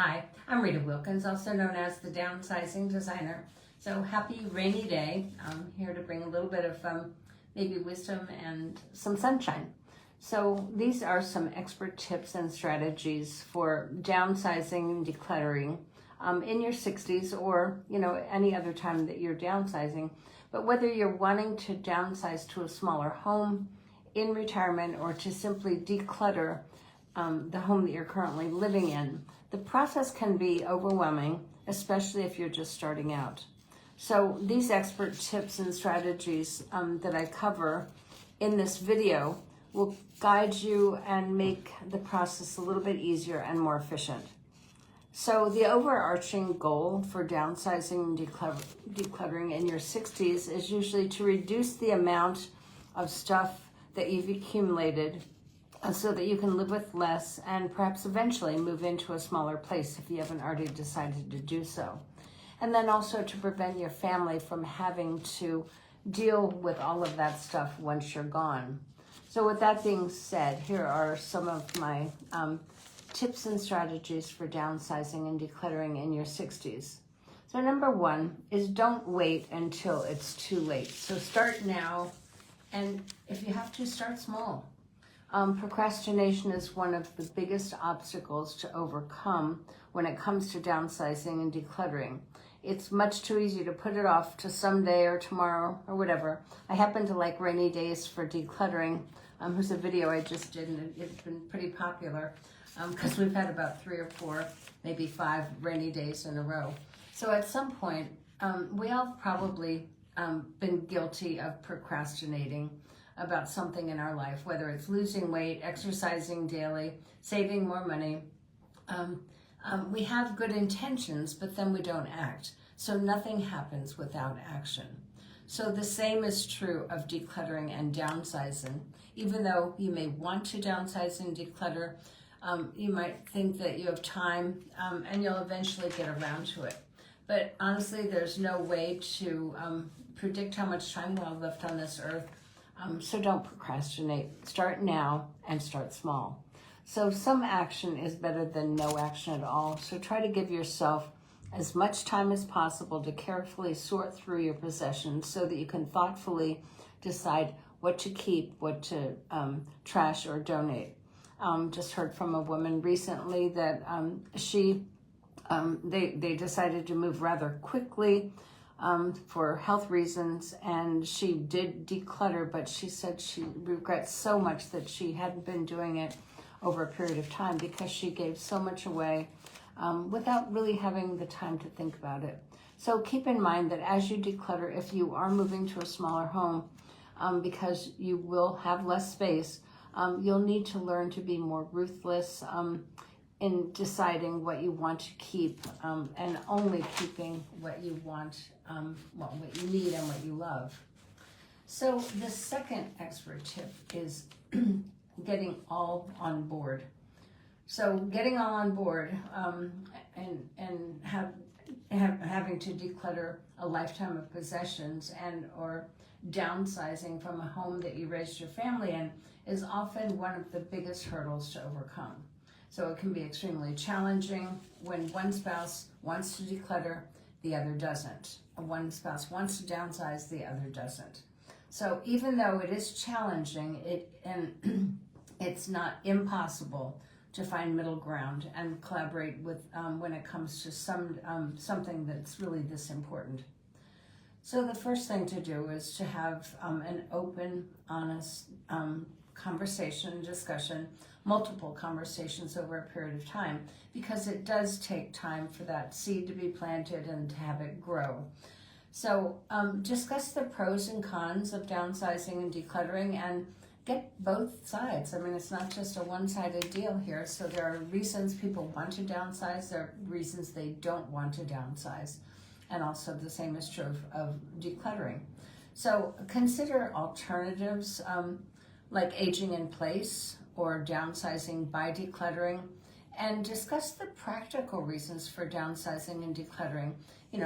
Hi, I'm Rita Wilkins, also known as the Downsizing Designer. So happy rainy day. I'm here to bring a little bit of maybe wisdom and some sunshine. So these are some expert tips and strategies for downsizing and decluttering in your 60s or any other time that you're downsizing. But whether you're wanting to downsize to a smaller home, in retirement, or to simply declutter the home that you're currently living in, the process can be overwhelming, especially if you're just starting out. So these expert tips and strategies that I cover in this video will guide you and make the process a little bit easier and more efficient. So the overarching goal for downsizing and decluttering in your 60s is usually to reduce the amount of stuff that you've accumulated so that you can live with less and perhaps eventually move into a smaller place if you haven't already decided to do so. And then also to prevent your family from having to deal with all of that stuff once you're gone. So with that being said, here are some of my tips and strategies for downsizing and decluttering in your 60s. So number one is don't wait until it's too late. So start now, and if you have to, start small. Procrastination is one of the biggest obstacles to overcome when it comes to downsizing and decluttering. It's much too easy to put it off to someday or tomorrow or whatever. I happen to like rainy days for decluttering. Here's a video I just did, and it's been pretty popular because we've had about 3 or 4, maybe 5 rainy days in a row. So at some point, we all probably been guilty of procrastinating about something in our life, whether it's losing weight, exercising daily, saving more money. We have good intentions, but then we don't act. So nothing happens without action. So the same is true of decluttering and downsizing. Even though you may want to downsize and declutter, you might think that you have time and you'll eventually get around to it. But honestly, there's no way to predict how much time we'll have left on this earth. So don't procrastinate. Start now and start small. So some action is better than no action at all. So try to give yourself as much time as possible to carefully sort through your possessions so that you can thoughtfully decide what to keep, what to trash or donate. Just heard from a woman recently that they decided to move rather quickly for health reasons, and she did declutter, but she said she regrets so much that she hadn't been doing it over a period of time because she gave so much away without really having the time to think about it. So keep in mind that as you declutter, if you are moving to a smaller home, because you will have less space, you'll need to learn to be more ruthless in deciding what you want to keep and only keeping what you want, what you need and what you love. So the second expert tip is getting all on board. So getting all on board and having to declutter a lifetime of possessions and or downsizing from a home that you raised your family in is often one of the biggest hurdles to overcome. So it can be extremely challenging when one spouse wants to declutter, the other doesn't. One spouse wants to downsize, the other doesn't. So even though it is challenging, it's not impossible to find middle ground and collaborate with when it comes to something that's really this important. So the first thing to do is to have an open, honest conversation, discussion, multiple conversations over a period of time, because it does take time for that seed to be planted and to have it grow. So discuss the pros and cons of downsizing and decluttering and get both sides. I mean, it's not just a one-sided deal here. So there are reasons people want to downsize, there are reasons they don't want to downsize. And also the same is true of decluttering. So consider alternatives like aging in place or downsizing by decluttering, and discuss the practical reasons for downsizing and decluttering.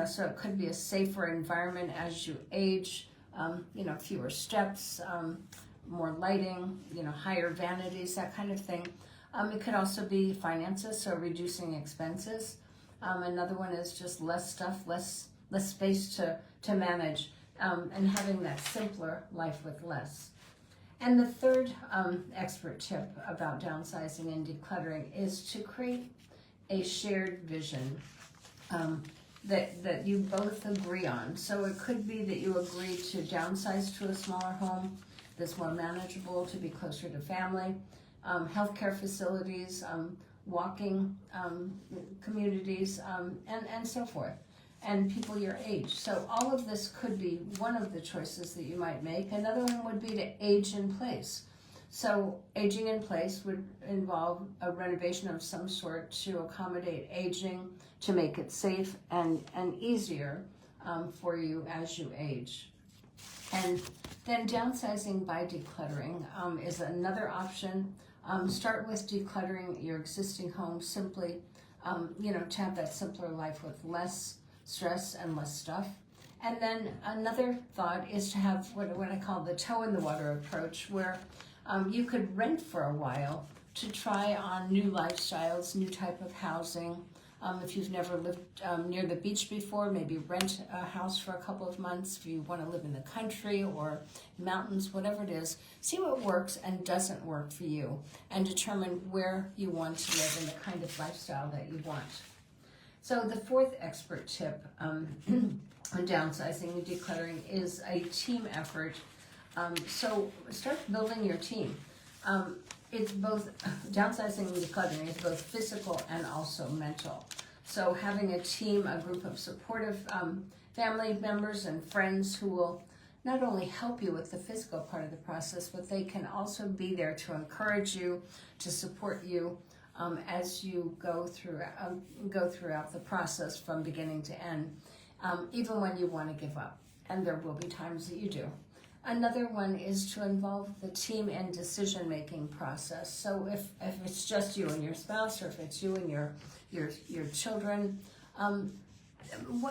So it could be a safer environment as you age, fewer steps, more lighting, higher vanities, that kind of thing. It could also be finances, so reducing expenses. Another one is just less stuff, less space to manage, and having that simpler life with less. And the third expert tip about downsizing and decluttering is to create a shared vision that you both agree on. So it could be that you agree to downsize to a smaller home that's more manageable, to be closer to family, healthcare facilities, walking communities, and so forth, and people your age. So all of this could be one of the choices that you might make. Another one would be to age in place. So aging in place would involve a renovation of some sort to accommodate aging, to make it safe and easier for you as you age. And then downsizing by decluttering is another option. Start with decluttering your existing home simply, to have that simpler life with less stress and less stuff. And then another thought is to have what I call the toe in the water approach, where you could rent for a while to try on new lifestyles, new type of housing. If you've never lived near the beach before, maybe rent a house for a couple of months. If you want to live in the country or mountains, whatever it is, see what works and doesn't work for you, and determine where you want to live and the kind of lifestyle that you want. So the fourth expert tip on downsizing and decluttering is a team effort. So start building your team. It's both, downsizing and decluttering is both physical and also mental. So having a team, a group of supportive family members and friends who will not only help you with the physical part of the process, but they can also be there to encourage you, to support you as you go throughout the process from beginning to end, even when you want to give up. And there will be times that you do. Another one is to involve the team in decision-making process. So if it's just you and your spouse, or if it's you and your children,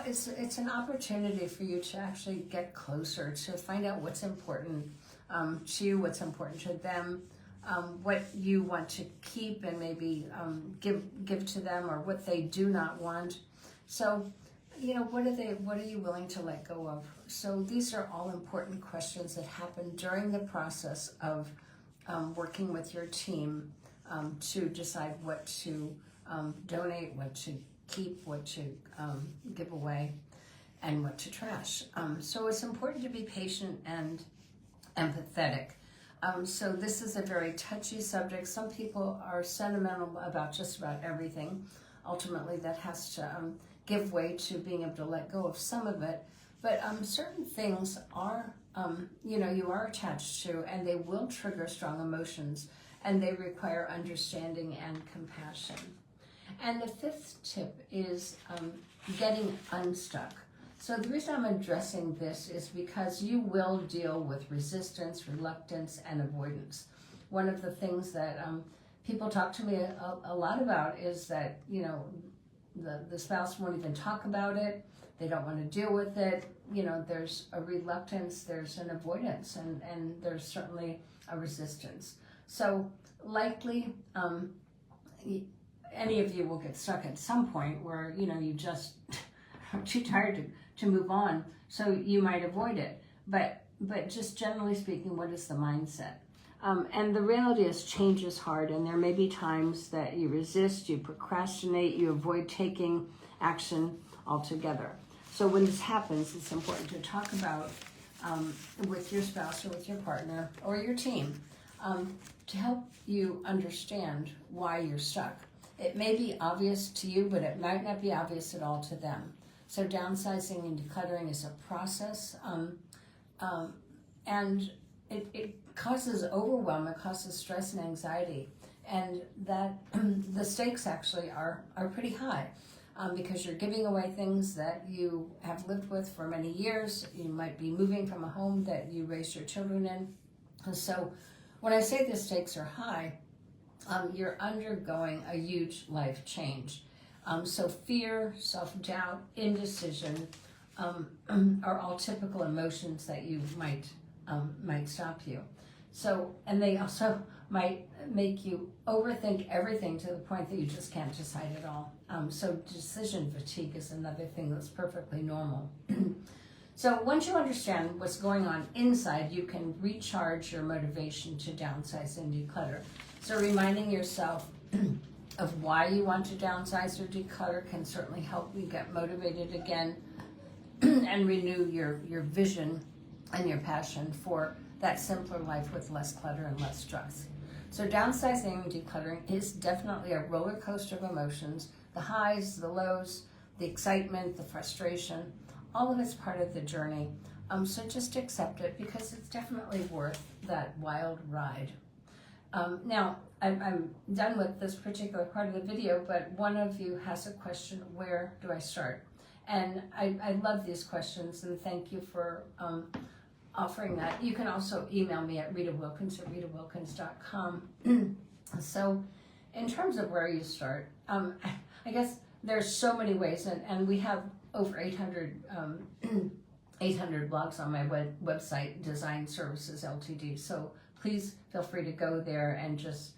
it's an opportunity for you to actually get closer, to find out what's important to you, what's important to them, what you want to keep and maybe give to them, or what they do not want. So, what are you willing to let go of? So these are all important questions that happen during the process of working with your team to decide what to donate, what to keep, what to give away, and what to trash. So it's important to be patient and empathetic. So this is a very touchy subject. Some people are sentimental about just about everything. Ultimately, that has to give way to being able to let go of some of it. But certain things are, you are attached to, and they will trigger strong emotions, and they require understanding and compassion. And the fifth tip is getting unstuck. So the reason I'm addressing this is because you will deal with resistance, reluctance, and avoidance. One of the things that people talk to me a lot about is that, the spouse won't even talk about it. They don't want to deal with it. There's a reluctance, there's an avoidance, and there's certainly a resistance. So likely, any of you will get stuck at some point where, you just are too tired to move on. So you might avoid it. But just generally speaking, what is the mindset? And the reality is change is hard, and there may be times that you resist, you procrastinate, you avoid taking action altogether. So when this happens, it's important to talk about with your spouse or with your partner or your team to help you understand why you're stuck. It may be obvious to you, but it might not be obvious at all to them. So downsizing and decluttering is a process, and it causes overwhelm, it causes stress and anxiety, and that the stakes actually are pretty high because you're giving away things that you have lived with for many years. You might be moving from a home that you raised your children in. And so when I say the stakes are high, you're undergoing a huge life change. So fear, self-doubt, indecision are all typical emotions that you might stop you. So, and they also might make you overthink everything to the point that you just can't decide at all. So decision fatigue is another thing that's perfectly normal. So once you understand what's going on inside, you can recharge your motivation to downsize and declutter. So reminding yourself of why you want to downsize or declutter can certainly help you get motivated again and renew your vision and your passion for that simpler life with less clutter and less stress. So downsizing and decluttering is definitely a roller coaster of emotions, the highs, the lows, the excitement, the frustration, all of it's part of the journey. So just accept it because it's definitely worth that wild ride. Now, I'm done with this particular part of the video, but one of you has a question, where do I start? And I love these questions, and thank you for offering that. You can also email me at Rita Wilkins at ritawilkins.com. So in terms of where you start, I guess there's so many ways, and we have over 800 blogs on my website, Design Services Ltd. So please feel free to go there and just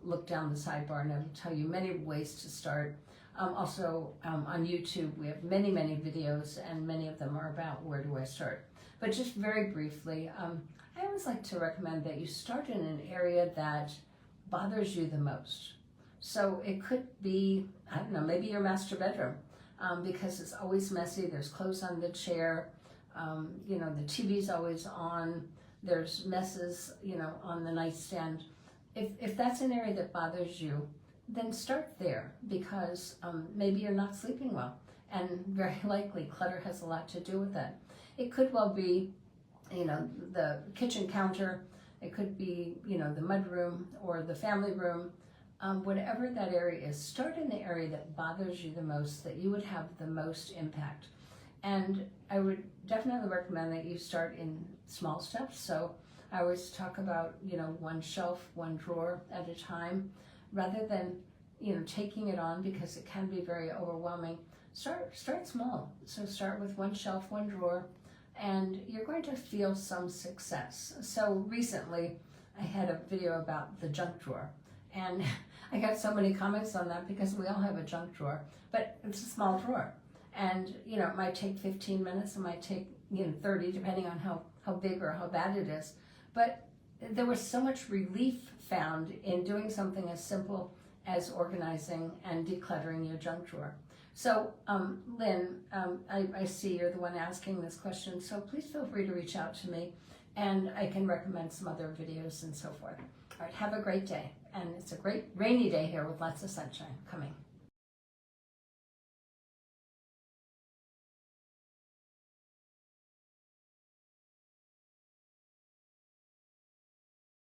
look down the sidebar, and it'll tell you many ways to start. Also on YouTube, we have many videos, and many of them are about where do I start. But just very briefly, I always like to recommend that you start in an area that bothers you the most. So it could be, I don't know, maybe your master bedroom, because it's always messy. There's clothes on the chair, the TV's always on, there's messes, on the nightstand. If that's an area that bothers you, then start there, because maybe you're not sleeping well, and very likely clutter has a lot to do with that. It could well be, the kitchen counter. It could be, the mudroom or the family room. Whatever that area is, start in the area that bothers you the most, that you would have the most impact. And I would definitely recommend that you start in small steps. So I always talk about, one shelf, one drawer at a time, rather than, taking it on, because it can be very overwhelming. Start small. So start with one shelf, one drawer, and you're going to feel some success. So recently I had a video about the junk drawer, and I got so many comments on that because we all have a junk drawer, but it's a small drawer. And, it might take 15 minutes, it might take, 30, depending on how big or how bad it is. But there was so much relief found in doing something as simple as organizing and decluttering your junk drawer. So, Lynn, I see you're the one asking this question, so please feel free to reach out to me, and I can recommend some other videos and so forth. All right, have a great day. And it's a great rainy day here with lots of sunshine coming.